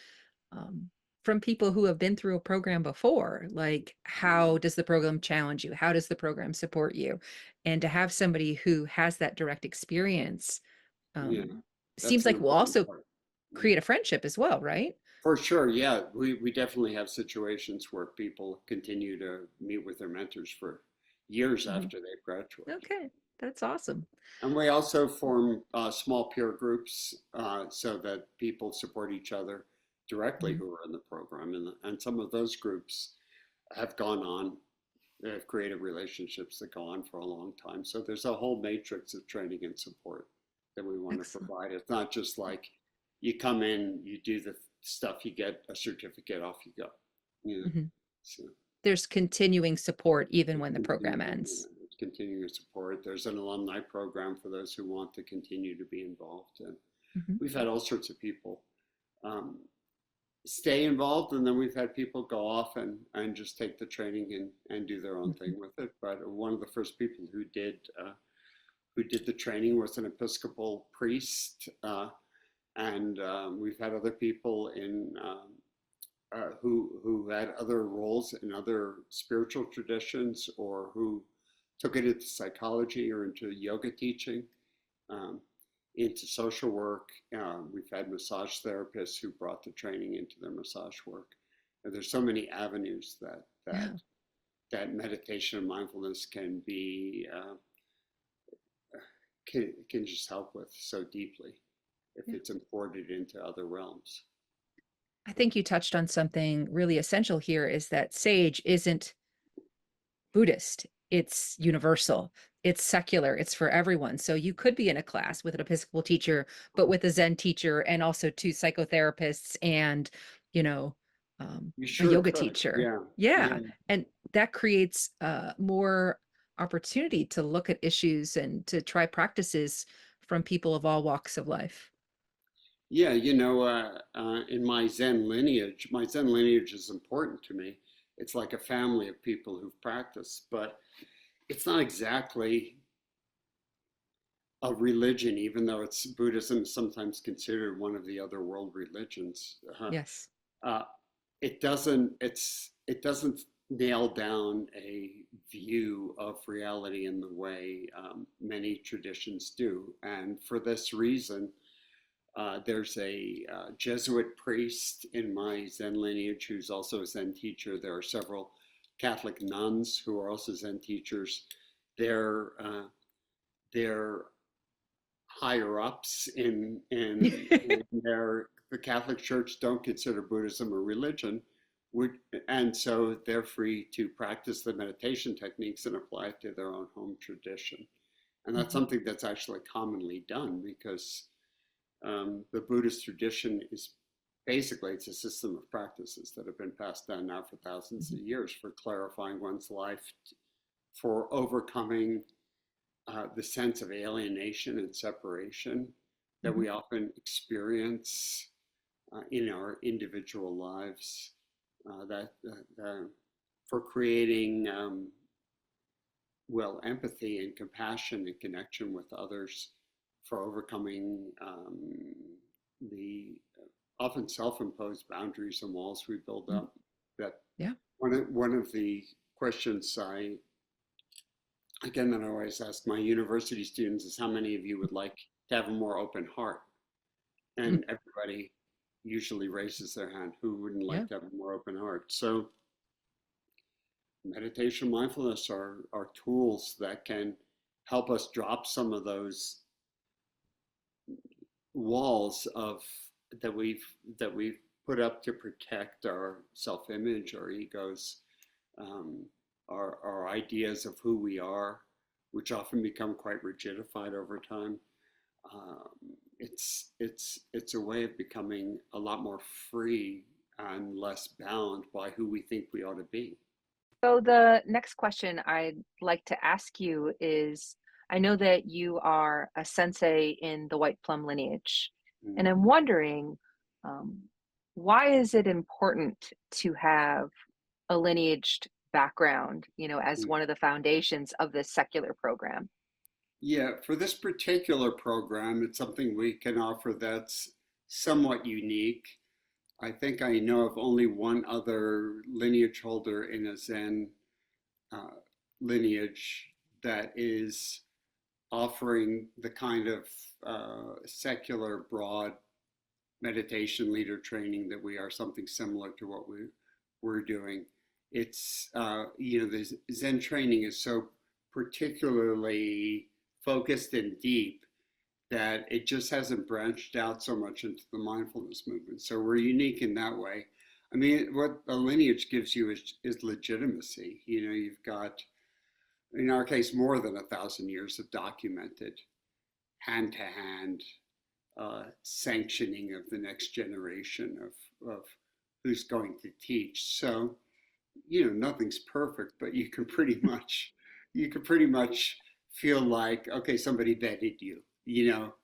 um, from people who have been through a program before. Like, how does the program challenge you? How does the program support you? And to have somebody who has that direct experience Yeah, um, that's seems an like will important also part. Yeah. create a friendship as well, right? For sure, yeah. We definitely have situations where people continue to meet with their mentors for years Mhm. after they've graduated. Okay, that's awesome. And we also form small peer groups so that people support each other directly Mhm, who are in the program. And some of those groups have gone on, they've created relationships that go on for a long time. So there's a whole matrix of training and support that we want to excellent. provide. It's not just like you come in, you do the stuff, you get a certificate, off you go. Yeah. Mhm. So There's continuing support even when the program ends. continuing support. There's an alumni program for those who want to continue to be involved. And Mhm, we've had all sorts of people um, stay involved, and then we've had people go off and just take the training and do their own mhm. thing with it. But one of the first people who did the training was an Episcopal priest, and we've had other people who had other roles in other spiritual traditions or who took it into psychology or into yoga teaching, um, into social work. We've had massage therapists who brought the training into their massage work. And there's so many avenues Yeah. that meditation and mindfulness can just help with so deeply if Yeah. it's imported into other realms. I think you touched on something really essential here is that SAGE isn't Buddhist, it's universal, it's secular, it's for everyone. So you could be in a class with an Episcopal teacher, but with a Zen teacher and also two psychotherapists and, you know, You a sure yoga could. teacher. Yeah. Yeah. Yeah. And that creates more opportunity to look at issues and to try practices from people of all walks of life. Yeah, in my Zen lineage is important to me. It's like a family of people who've practiced, but it's not exactly a religion, even though it's Buddhism is sometimes considered one of the other world religions. Yes. Uh, it doesn't nail down a view of reality in the way many traditions do, and for this reason, there's a Jesuit priest in my Zen lineage who's also a Zen teacher. There are several Catholic nuns who are also Zen teachers. They're uh, they're higher ups in their the Catholic Church don't consider Buddhism a religion, and so they're free to practice the meditation techniques and apply it to their own home tradition. And that's Mhm, something that's actually commonly done because the Buddhist tradition is basically it's a system of practices that have been passed down now for thousands of mhm, years for clarifying one's life, for overcoming the sense of alienation and separation that mhm, we often experience in our individual lives. For creating empathy and compassion and connection with others, for overcoming the often self-imposed boundaries and walls we build mhm. up. That Yeah. one of the questions that I always ask my university students is how many of you would like to have a more open heart? Mm, And everybody usually raises their hand. Who wouldn't yeah. like to have a more open heart? So meditation, mindfulness are tools that can help us drop some of those walls of that we've that we've put up to protect our self-image, our egos, um, our ideas of who we are, which often become quite rigidified over time. Um, it's a way of becoming a lot more free and less bound by who we think we ought to be. So the next question I'd like to ask you is, I know that you are a sensei in the White Plum lineage, and Mm, I'm wondering, um, why is it important to have a lineaged background, as mm. one of the foundations of this secular program? Yeah, for this particular program, it's something we can offer that's somewhat unique. I think I know of only one other lineage holder in a Zen uh, lineage that is offering the kind of secular, broad meditation leader training that we are, something similar to what we're doing. The Zen training is so particularly focused and deep that it just hasn't branched out so much into the mindfulness movement. So we're unique in that way. I mean, what a lineage gives you is legitimacy. You've got, in our case, more than 1,000 years of documented hand to hand sanctioning of the next generation of who's going to teach. So, nothing's perfect, but you can pretty much feel like, okay, somebody vetted you,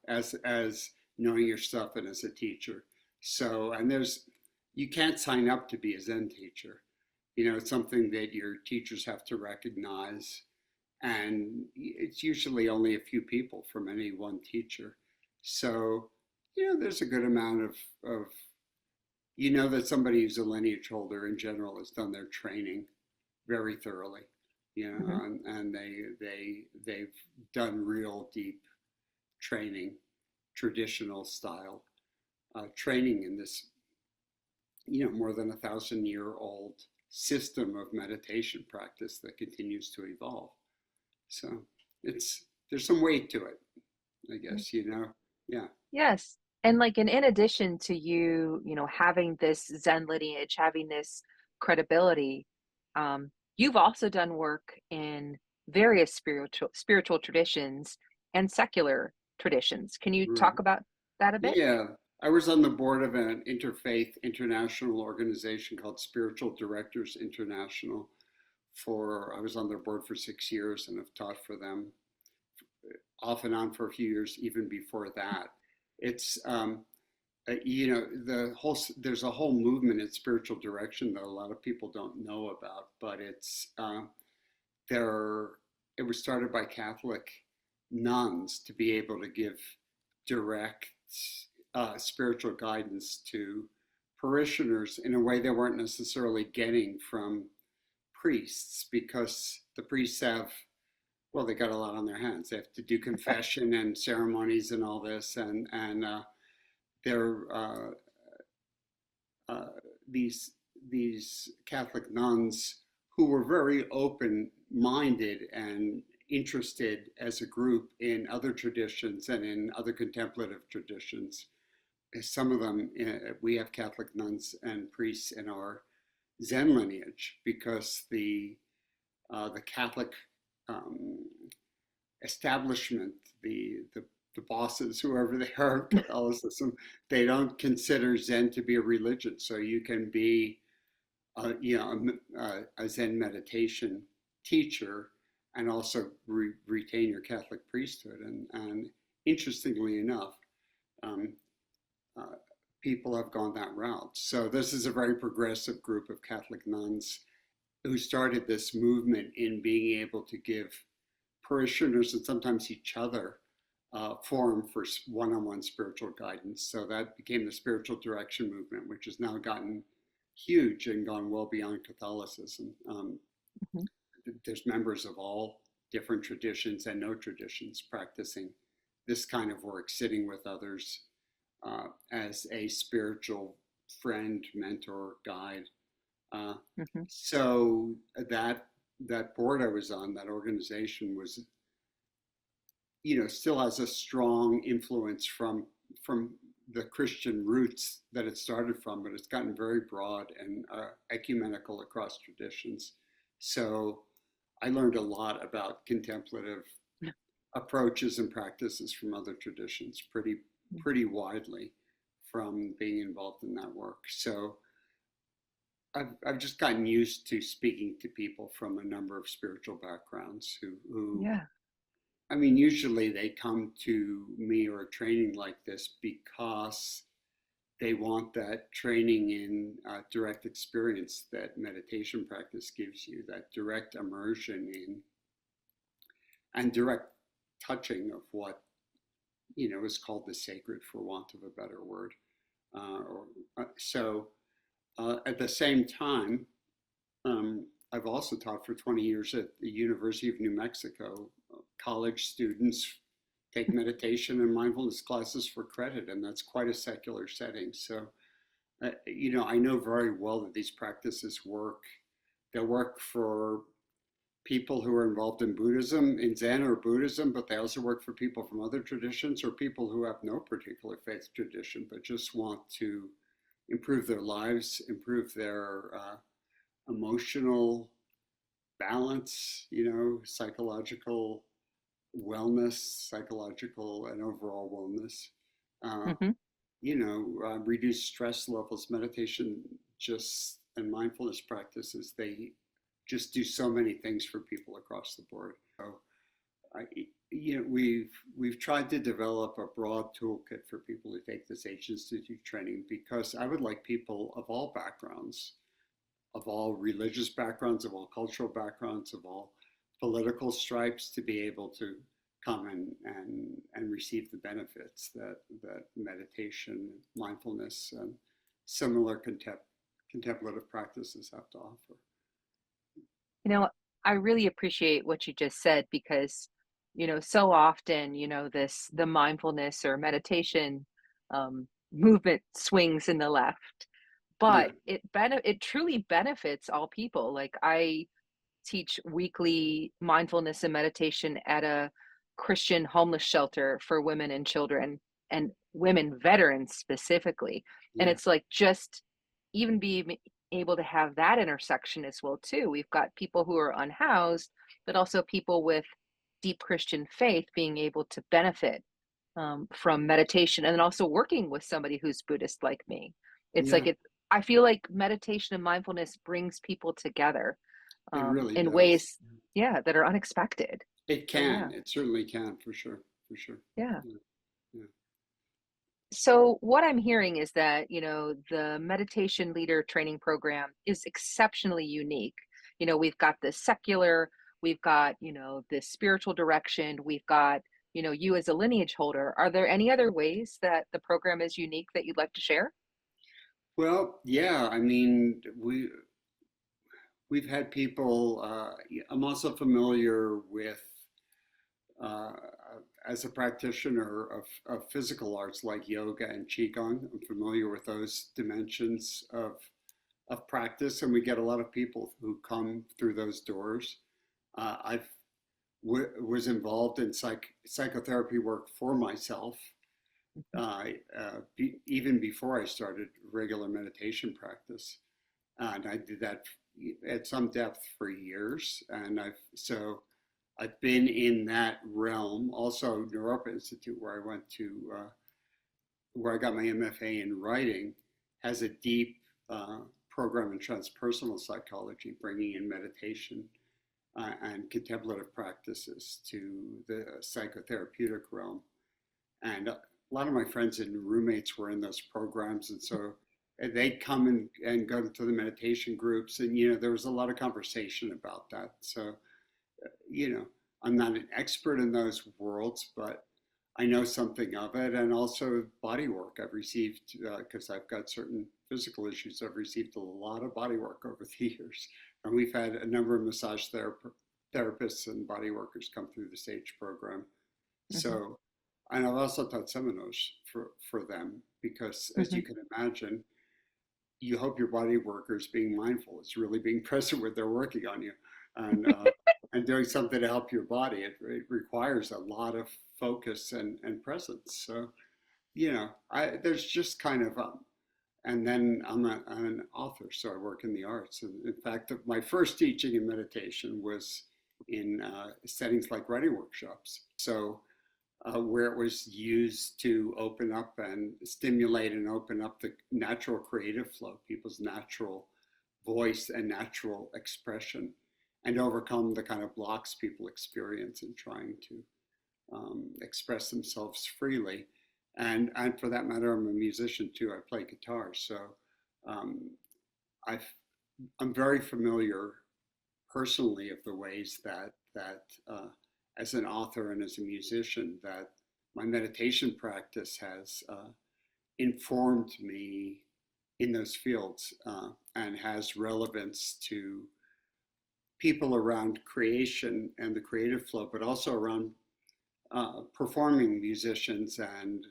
as knowing your stuff and as a teacher. So, and you can't sign up to be a Zen teacher. It's something that your teachers have to recognize, and it's usually only a few people from any one teacher. So, there's a good amount of that somebody who's a lineage holder in general has done their training very thoroughly, Mhm. and they've done real deep training, traditional style training in this, more than 1,000-year-old system of meditation practice that continues to evolve. So there's some weight to it, I guess. Yeah. Yes. And like, and in addition to you, having this Zen lineage, having this credibility, you've also done work in various spiritual traditions and secular traditions. Can you talk Right. about that a bit? Yeah. I was on the board of an interfaith international organization called Spiritual Directors International I was on their board for 6 years and have taught for them off and on for a few years, even before that. It's, there's a whole movement in spiritual direction that a lot of people don't know about, but there, it was started by Catholic nuns to be able to give direct spiritual guidance to parishioners in a way they weren't necessarily getting from priests, because the priests have, well, they got a lot on their hands. They have to do confession and ceremonies and all this, and they're uh, these Catholic nuns who were very open-minded and interested as a group in other traditions and in other contemplative traditions. Some of them, we have Catholic nuns and priests in our Zen lineage, because the Catholic um, establishment, the bosses, whoever they are in Catholicism, they don't consider Zen to be a religion. So you can be, a Zen meditation teacher and also retain your Catholic priesthood. And interestingly enough, um, uh, people have gone that route. So this is a very progressive group of Catholic nuns who started this movement in being able to give parishioners and sometimes each other forum for one-on-one spiritual guidance. So that became the spiritual direction movement, which has now gotten huge and gone well beyond Catholicism. Mhm. There's members of all different traditions and no traditions practicing this kind of work, sitting with others as a spiritual friend, mentor, guide. Uh, Mhm. so that board I was on, that organization was, still has a strong influence from the Christian roots that it started from, but it's gotten very broad and ecumenical across traditions. So I learned a lot about contemplative approaches and practices from other traditions pretty widely from being involved in that work. So I've just gotten used to speaking to people from a number of spiritual backgrounds who Yeah. I mean, usually they come to me or a training like this because they want that training in direct experience that meditation practice gives you, that direct immersion in and direct touching of what is called the sacred, for want of a better word. Or so at the same time, I've also taught for 20 years at the University of New Mexico. College students take meditation and mindfulness classes for credit, and that's quite a secular setting. So, I know very well that these practices work. They work for people who are involved in Buddhism, in Zen or Buddhism, but they also work for people from other traditions or people who have no particular faith tradition, but just want to improve their lives, improve their emotional balance, psychological wellness, psychological and overall wellness. Uh, Mhm. Reduce stress levels. Meditation just and mindfulness practices, they just do so many things for people across the board. So, I, we've tried to develop a broad toolkit for people who take this H Institute training, because I would like people of all backgrounds, of all religious backgrounds, of all cultural backgrounds, of all political stripes, to be able to come and receive the benefits that meditation, mindfulness, and similar contemplative practices have to offer. You know, I really appreciate what you just said because, so often, the mindfulness or meditation movement swings in the left, Yeah, but it truly benefits all people. Like I teach weekly mindfulness and meditation at a Christian homeless shelter for women and children and women veterans specifically. And yeah, it's like just even be able to have that intersection as well too. We've got people who are unhoused, but also people with deep Christian faith being able to benefit from meditation, and then also working with somebody who's Buddhist like me. It's like Yeah, it. I feel like meditation and mindfulness brings people together it really in does. ways, yeah, that are unexpected. It So yeah, can. It certainly can, for sure. For sure. yeah. Yeah. Yeah. So what I'm hearing is that, the meditation leader training program is exceptionally unique. We've got the secular, we've got, this spiritual direction, we've got, you as a lineage holder. Are there any other ways that the program is unique that you'd like to share? Well, yeah. I mean, we've had people. I'm also familiar with, uh, as a practitioner of physical arts like yoga and qigong. I'm familiar with those dimensions of practice, and we get a lot of people who come through those doors. I've was involved in psychotherapy work for myself, even before I started regular meditation practice, and I did that at some depth for years. And I've been in that realm. Also, Europa Institute, where I went to, where I got my MFA in writing, has a deep program in transpersonal psychology, bringing in meditation and contemplative practices to the psychotherapeutic realm. And a lot of my friends and roommates were in those programs, and so they'd come and go to the meditation groups, and there was a lot of conversation about that. So you know, I'm not an expert in those worlds, but I know something of it. And also body work. I've received, because I've got certain physical issues, I've received a lot of body work over the years. And we've had a number of therapists and body workers come through the SAGE program. Hmm. So, and I've also taught seminars for them because, as Hmm. you can imagine, you hope your body worker is being mindful. It's really being present when they're working on you, and and doing something to help your body. It requires a lot of focus and presence. So there's just kind of and then I'm an author, so I work in the arts. And in fact, my first teaching in meditation was in settings like writing workshops. So where it was used to open up and stimulate and open up the natural creative flow, people's natural voice and natural expression, and overcome the kind of blocks people experience in trying to express themselves freely. And for that matter, I'm a musician too. I play guitar, so um, I've, I'm very familiar personally of the ways that as an author and as a musician, that my meditation practice has informed me in those fields, and has relevance to people around creation and the creative flow, but also around performing musicians and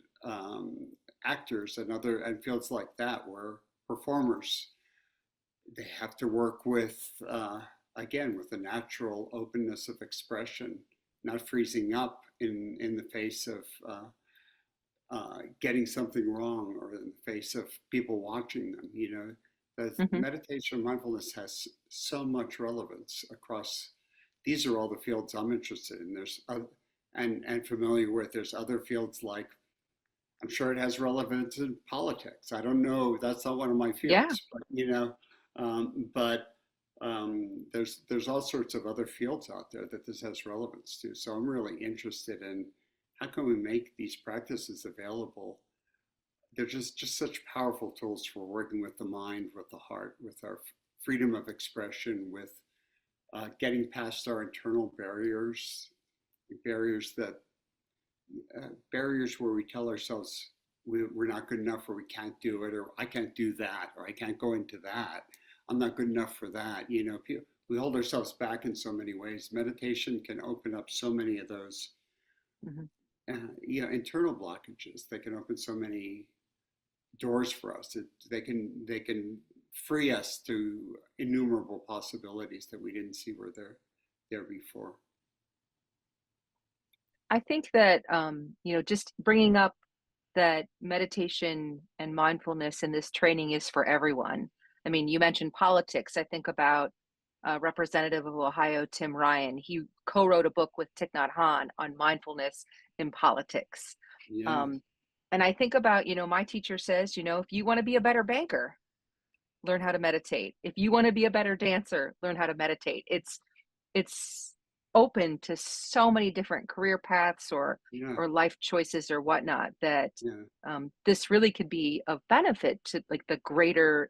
actors and other and fields like that, where performers, they have to work with, again, with the natural openness of expression, not freezing up in the face of getting something wrong, or in the face of people watching them. The Hmm. meditation and mindfulness has so much relevance across. These are all the fields I'm interested in. There's and familiar with. There's other fields like, I'm sure it has relevance in politics. I don't know. That's not one of my Yeah. fields, but there's all sorts of other fields out there that this has relevance to. So I'm really interested in how can we make these practices available. They're just such powerful tools for working with the mind, with the heart, with our freedom of expression, with getting past our internal barriers that barriers where we tell ourselves we're not good enough, or we can't do it, or I can't do that, or I can't go into that. I'm not good enough for that. We hold ourselves back in so many ways. Meditation can open up so many of those, Hmm. internal blockages. They can open so many doors for us. They can free us to innumerable possibilities that we didn't see were there before. I think that, just bringing up that meditation and mindfulness and this training is for everyone. I mean, you mentioned politics. I think about Representative of Ohio, Tim Ryan. He co-wrote a book with Thich Nhat Hanh on mindfulness in politics. Yeah, Um, and I think about, my teacher says, if you want to be a better banker, learn how to meditate. If you want to be a better dancer, learn how to meditate. It's open to so many different career paths yeah, or life choices or whatnot that yeah. this really could be of benefit to like the greater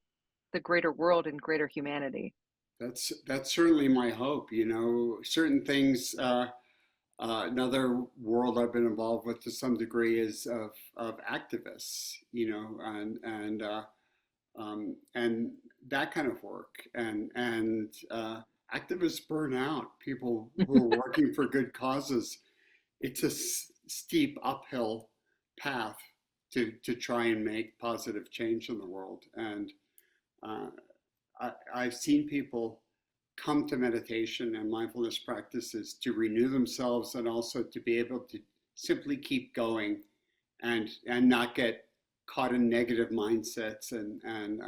world and greater humanity. That's certainly my hope. Certain things. Another world I've been involved with to some degree is of activists. And that kind of work. And activists burn out. People who are working for good causes. It's a steep uphill path to try and make positive change in the world. And uh, I've seen people come to meditation and mindfulness practices to renew themselves and also to be able to simply keep going and not get caught in negative mindsets and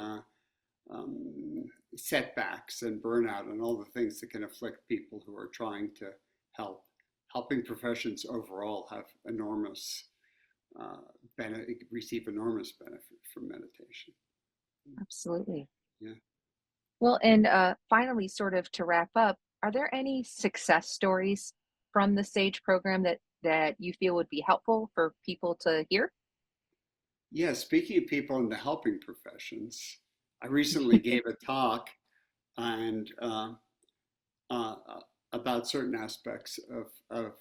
um, setbacks and burnout and all the things that can afflict people who are trying to help. Helping professions overall have enormous uh, receive enormous benefit from meditation. Absolutely. Yeah. Well, and finally, sort of to wrap up, are there any success stories from the SAGE program that you feel would be helpful for people to hear? Yeah, speaking of people in the helping professions, I recently gave a talk and uh, about certain aspects of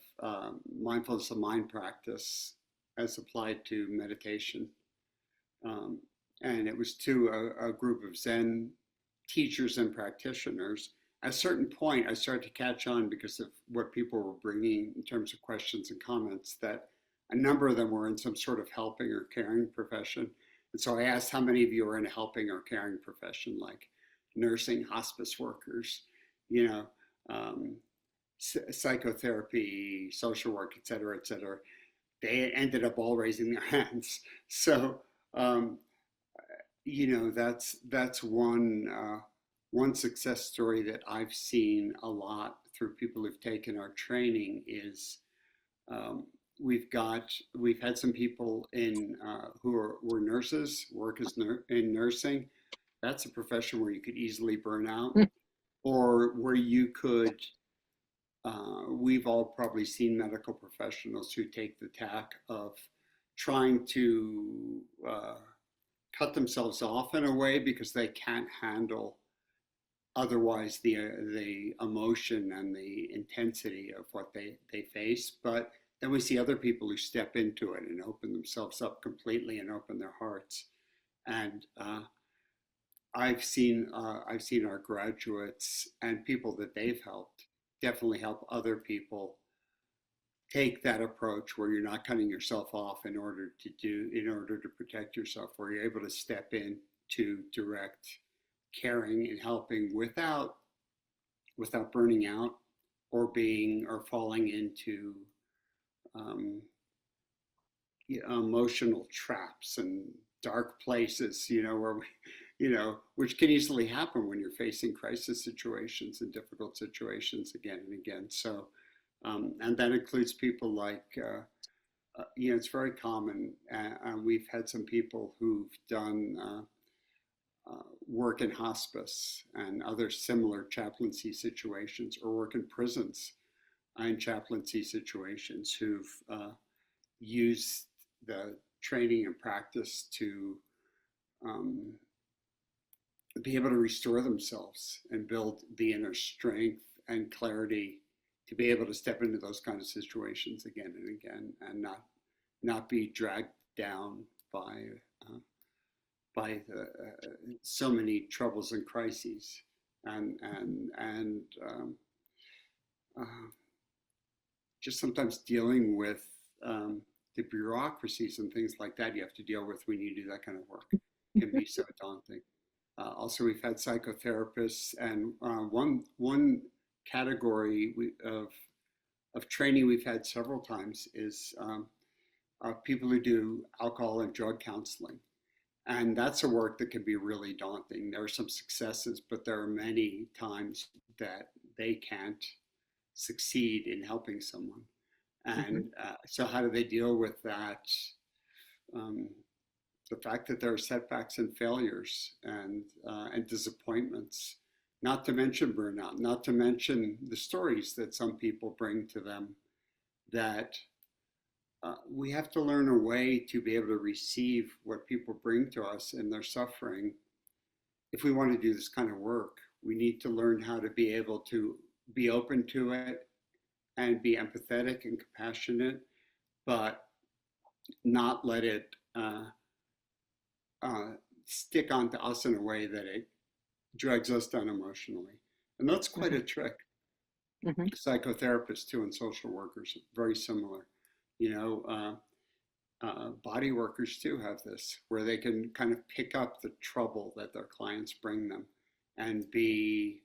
mindfulness of mind practice as applied to meditation. Um, and it was to a group of Zen teachers and practitioners. At a certain point, I started to catch on because of what people were bringing in terms of questions and comments that a number of them were in some sort of helping or caring profession. And so I asked how many of you are in a helping or caring profession, like nursing, hospice workers, you know, um, psychotherapy, social work, et cetera, et cetera. They ended up all raising their hands. So um, that's one success story that I've seen a lot through people who've taken our training is um, we've had some people in who were nurses work in nursing. That's a profession where you could easily burn out, or where you could. We've all probably seen medical professionals who take the tack of trying to cut themselves off in a way because they can't handle otherwise the emotion and the intensity of what they face. But then we see other people who step into it and open themselves up completely and open their hearts. And I've seen our graduates and people that they've helped definitely help other people take that approach where you're not cutting yourself off in order to protect yourself, where you're able to step in to direct caring and helping without burning out or falling into um, emotional traps and dark places, where which can easily happen when you're facing crisis situations and difficult situations again and again. So, and that includes people like, it's very common. We've had some people who've done work in hospice and other similar chaplaincy situations, or work in prisons in chaplaincy situations, who've used the training and practice to um, be able to restore themselves and build the inner strength and clarity to be able to step into those kind of situations again and again, and not be dragged down by uh, so many troubles and crises, and uh, just sometimes dealing with the bureaucracies and things like that you have to deal with when you do that kind of work can be so daunting. Also, we've had psychotherapists, and one category of training we've had several times is people who do alcohol and drug counseling. And that's a work that can be really daunting. There are some successes, but there are many times that they can't succeed in helping someone. Hmm. And so, how do they deal with that? Um, the fact that there are setbacks and failures and disappointments, not to mention burnout, not to mention the stories that some people bring to them, that we have to learn a way to be able to receive what people bring to us in their suffering. If we want to do this kind of work, we need to learn how to be able to be open to it and be empathetic and compassionate, but not let it uh, stick onto us in a way that it drags us down emotionally. And that's quite Hmm. a trick. Hmm. Psychotherapists, too, and social workers, very similar. You know, body workers, too, have this, where they can kind of pick up the trouble that their clients bring them and be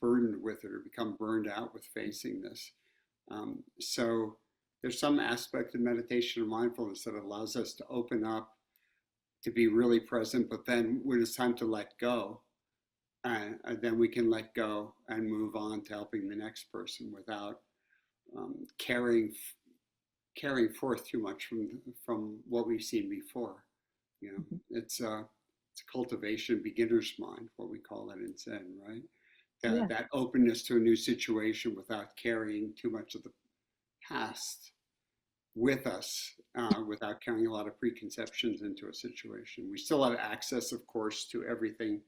burdened with it or become burned out with facing this. So there's some aspect of meditation and mindfulness that allows us to open up, to be really present, but then when it's time to let go, then we can let go and move on to helping the next person without um, carrying carrying forth too much from what we've seen before. You know, Hmm. it's a cultivation beginner's mind, what we call it in Zen, right? Yeah. That openness to a new situation without carrying too much of the past with us, without carrying a lot of preconceptions into a situation. We still have access, of course, to everything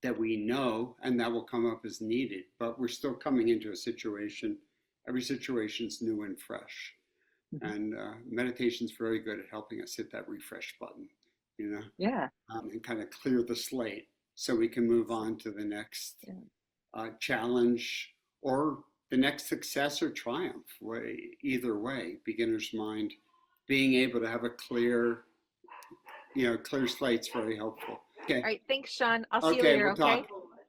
that we know, and that will come up as needed, but we're still coming into a situation. Every situation's new and fresh. Hmm. And meditation's very good at helping us hit that refresh button, you know, Yeah. and kind of clear the slate so we can move on to the next Yeah. challenge or the next success or triumph. Either way, beginner's mind, being able to have a clear, clear slate's very helpful. All Okay. right. Thanks, Sean. I'll see you Okay. later. We'll Okay. talk.